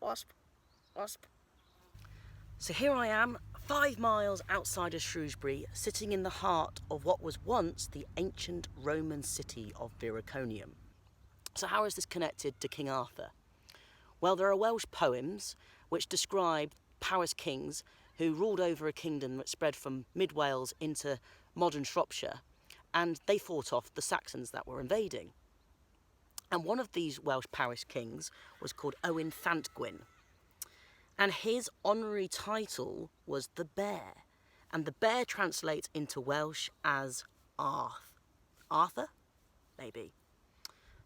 wasp, wasp. So here I am, 5 miles outside of Shrewsbury, sitting in the heart of what was once the ancient Roman city of Viroconium. So how is this connected to King Arthur? Well, there are Welsh poems which describe Powys kings who ruled over a kingdom that spread from mid-Wales into modern Shropshire, and they fought off the Saxons that were invading. And one of these Welsh Powys kings was called Owen Llantgwyn. And his honorary title was the Bear. And the Bear translates into Welsh as Arthur? Maybe.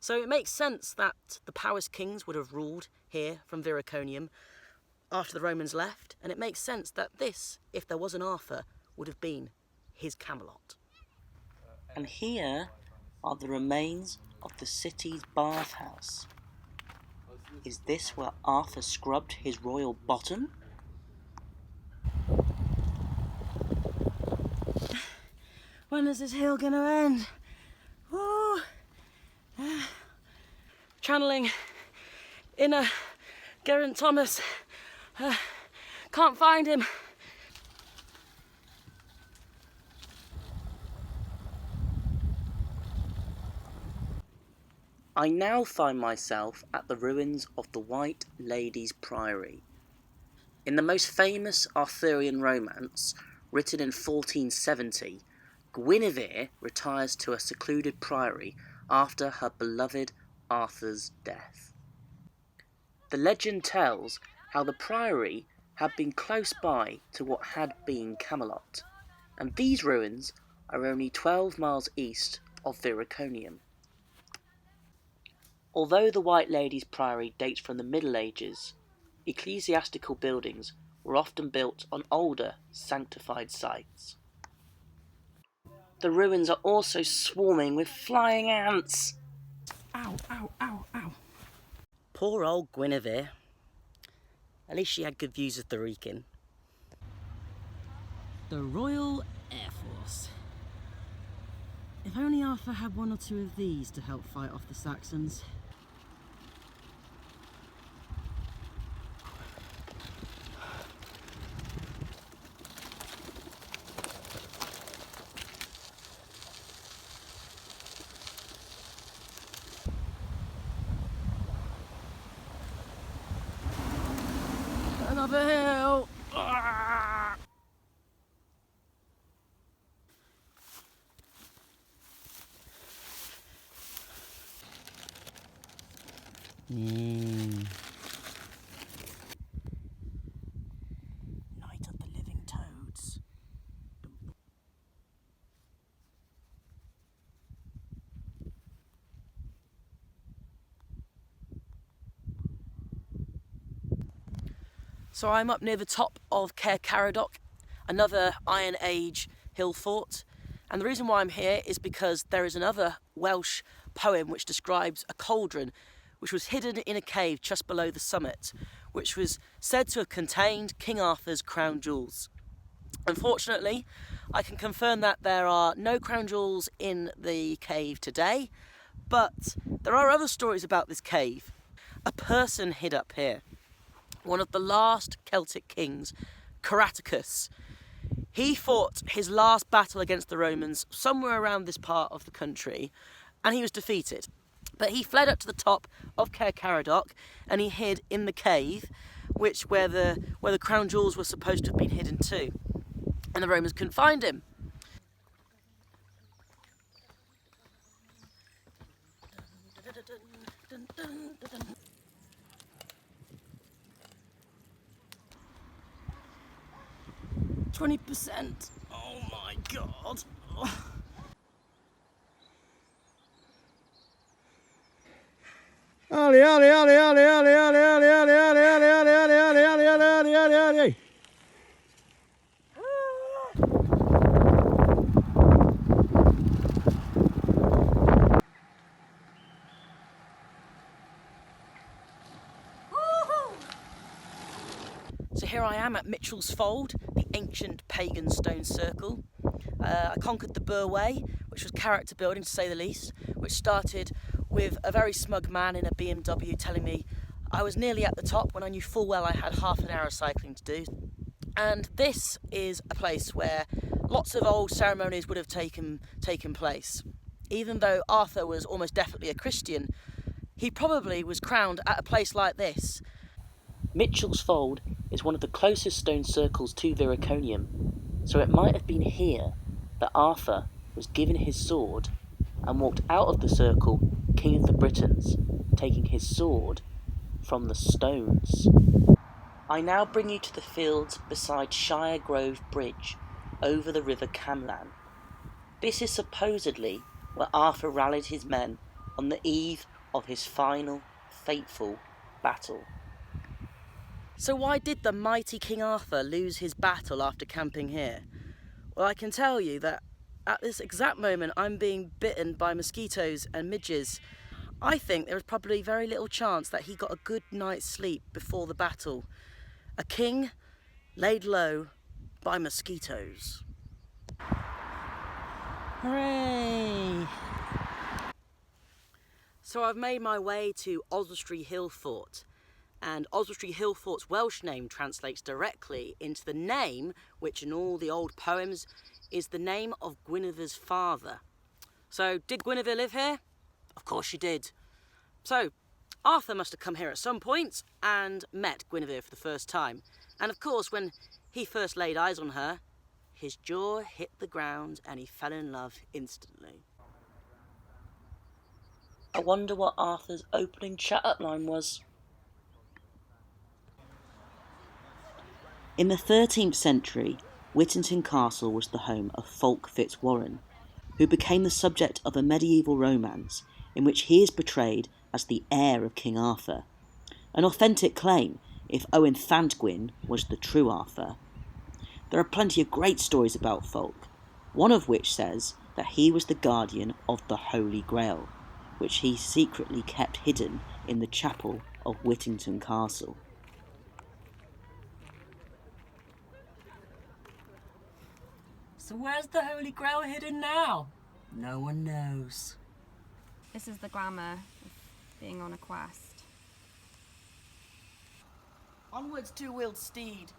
So it makes sense that the Powys kings would have ruled here from Viroconium after the Romans left. And it makes sense that this, if there was an Arthur, would have been his Camelot. And here are the remains of the city's bathhouse. Is this where Arthur scrubbed his royal bottom? When is this hill gonna end? Woo! Channeling inner Geraint Thomas. Can't find him. I now find myself at the ruins of the White Lady's Priory. In the most famous Arthurian romance, written in 1470, Guinevere retires to a secluded priory after her beloved Arthur's death. The legend tells how the priory had been close by to what had been Camelot, and these ruins are only 12 miles east of Viroconium. Although the White Lady's Priory dates from the Middle Ages, ecclesiastical buildings were often built on older, sanctified sites. The ruins are also swarming with flying ants. Ow, ow, ow, ow. Poor old Guinevere. At least she had good views of the Wrekin. The Royal Air Force. If only Arthur had one or two of these to help fight off the Saxons. Another hill! Ah! Night of the Living Toads. So I'm up near the top of Caer Caradoc, another Iron Age hill fort. And the reason why I'm here is because there is another Welsh poem which describes a cauldron which was hidden in a cave just below the summit, which was said to have contained King Arthur's crown jewels. Unfortunately, I can confirm that there are no crown jewels in the cave today, but there are other stories about this cave. A person hid up here. One of the last Celtic kings, Caradocus. He fought his last battle against the Romans somewhere around this part of the country, and he was defeated. But he fled up to the top of Caer Caradoc and he hid in the cave, where the crown jewels were supposed to have been hidden too. And the Romans couldn't find him. 20%. Oh my god. Oh. Ali, ali, ali, ali, ali, ali, ali, ali, ali, ali, ali, ali, ali, ali, ali, ali, ali, ali. So here I am at Mitchell's Fold, the ancient pagan stone circle. I conquered the Burway, which was character building to say the least, which started with a very smug man in a BMW telling me I was nearly at the top when I knew full well I had half an hour of cycling to do. And this is a place where lots of old ceremonies would have taken place. Even though Arthur was almost definitely a Christian, he probably was crowned at a place like this. Mitchell's Fold is one of the closest stone circles to Viroconium, so it might have been here that Arthur was given his sword and walked out of the circle King of the Britons, taking his sword from the stones. I now bring you to the fields beside Shiregrove Bridge over the River Camlan. This is supposedly where Arthur rallied his men on the eve of his final, fateful battle. So why did the mighty King Arthur lose his battle after camping here? Well, I can tell you that at this exact moment I'm being bitten by mosquitoes and midges. I think there is probably very little chance that he got a good night's sleep before the battle. A king laid low by mosquitoes. Hooray! So I've made my way to Oswestry Hill Fort, and Oswestry Hill Fort's Welsh name translates directly into the name, which in all the old poems is the name of Guinevere's father. So did Guinevere live here? Of course she did. So Arthur must have come here at some point and met Guinevere for the first time. And of course, when he first laid eyes on her, his jaw hit the ground and he fell in love instantly. I wonder what Arthur's opening chat-up line was. In the 13th century, Whittington Castle was the home of Fulk Fitzwarren, who became the subject of a medieval romance in which he is portrayed as the heir of King Arthur, an authentic claim if Owen Llantgwyn was the true Arthur. There are plenty of great stories about Fulk, one of which says that he was the guardian of the Holy Grail, which he secretly kept hidden in the chapel of Whittington Castle. So where's the Holy Grail hidden now? No one knows. This is the glamour of being on a quest. Onwards, two-wheeled steed.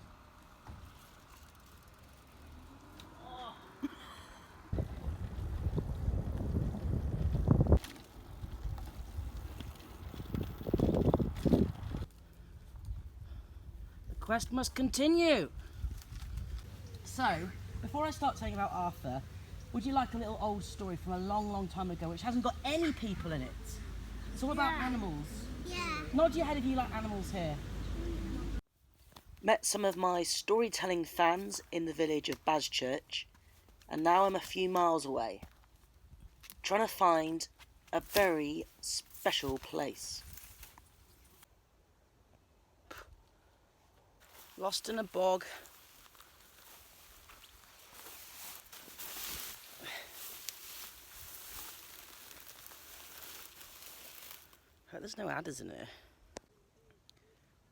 The quest must continue. So, before I start telling about Arthur, would you like a little old story from a long, long time ago which hasn't got any people in it? It's all about animals. Yeah. Nod your head if you like animals here. Met some of my storytelling fans in the village of Baschurch, and now I'm a few miles away, trying to find a very special place. Lost in a bog. There's no adders in here.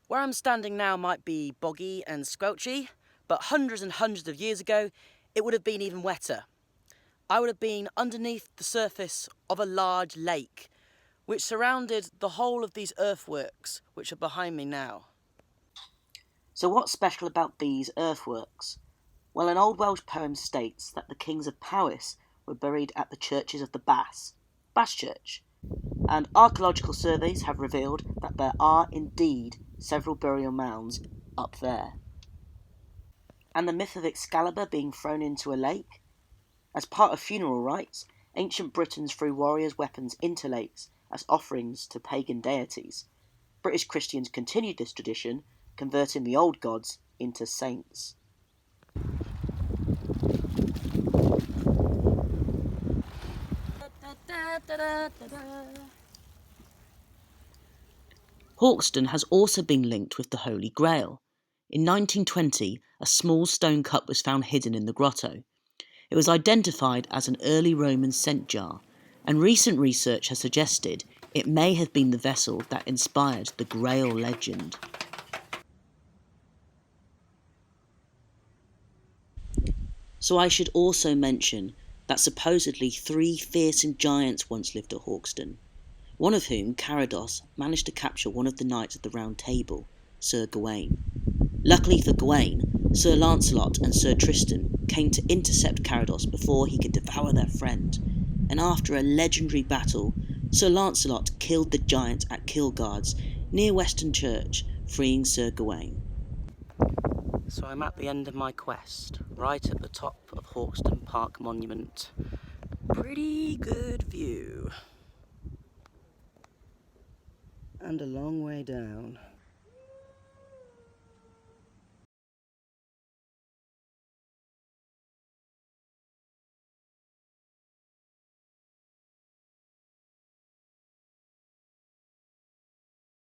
Where I'm standing now might be boggy and squelchy, but hundreds and hundreds of years ago, it would have been even wetter. I would have been underneath the surface of a large lake, which surrounded the whole of these earthworks, which are behind me now. So what's special about these earthworks? Well, an old Welsh poem states that the kings of Powys were buried at the churches of the Baschurch, and archaeological surveys have revealed that there are indeed several burial mounds up there. And the myth of Excalibur being thrown into a lake? As part of funeral rites, ancient Britons threw warriors' weapons into lakes as offerings to pagan deities. British Christians continued this tradition, converting the old gods into saints. Hawkston has also been linked with the Holy Grail. In 1920, a small stone cup was found hidden in the grotto. It was identified as an early Roman scent jar, and recent research has suggested it may have been the vessel that inspired the Grail legend. So I should also mention that supposedly 3 fearsome giants once lived at Hawkston. one of whom, Caradoc, managed to capture one of the knights of the Round Table, Sir Gawain. Luckily for Gawain, Sir Lancelot and Sir Tristan came to intercept Caradoc before he could devour their friend, and after a legendary battle, Sir Lancelot killed the giant at Kilgards near Weston Church, freeing Sir Gawain. So I'm at the end of my quest, right at the top of Hawkston Park Monument. Pretty good view. And a long way down.